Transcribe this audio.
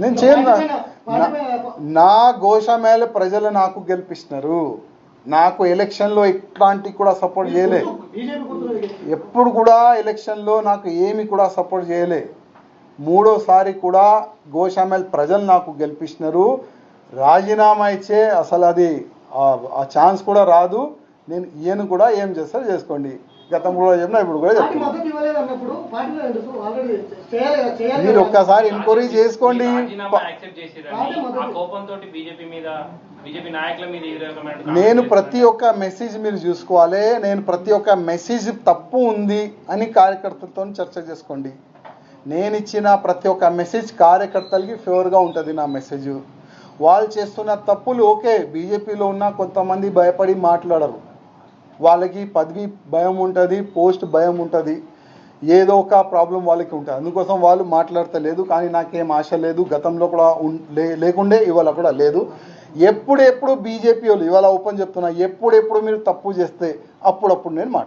నేను చేయను. నా గోషామేళ ప్రజలు నాకు గెలిపిస్తున్నారు. నాకు ఎలక్షన్లో ఇట్లాంటి కూడా సపోర్ట్ చేయలే. ఎప్పుడు కూడా ఎలక్షన్లో నాకు ఏమి కూడా సపోర్ట్ చేయలే. మూడోసారి కూడా గోషామేళ ప్రజలు నాకు గెలిపిస్తున్నారు. రాజీనామా ఇచ్చే అసలు అది ఆ ఛాన్స్ కూడా రాదు. నేను ఈయన కూడా ఏం చేస్తారో చేసుకోండి. గతం కూడా చెప్పినా ఇప్పుడు కూడా చెప్తున్నా. మీరు ఒక్కసారి ఎంక్వైరీ చేసుకోండి. నేను ప్రతి ఒక్క మెసేజ్ మీరు చూసుకోవాలి. నేను ప్రతి ఒక్క మెసేజ్ తప్పు ఉంది అని కార్యకర్తలతో చర్చ చేసుకోండి. నేను ఇచ్చిన ప్రతి ఒక్క మెసేజ్ కార్యకర్తలకి ఫేవర్గా ఉంటుంది. నా మెసేజ్ వాళ్ళు చేస్తున్న తప్పులు ఓకే, బీజేపీలో ఉన్న కొంతమంది భయపడి మాట్లాడరు. వాళ్ళకి పదవి భయం ఉంటుంది, పోస్ట్ భయం ఉంటుంది, ఏదో ఒక ప్రాబ్లం వాళ్ళకి ఉంటుంది. అందుకోసం వాళ్ళు మాట్లాడతలేదు. కానీ నాకేం ఆశ లేదు. గతంలో కూడా లేకుండే, ఇవాళ కూడా లేదు. ఎప్పుడెప్పుడు బీజేపీ వాళ్ళు ఇవాళ ఓపెన్ చెప్తున్నా, ఎప్పుడెప్పుడు మీరు తప్పు చేస్తే అప్పుడప్పుడు నేను మాట్లాడతాను.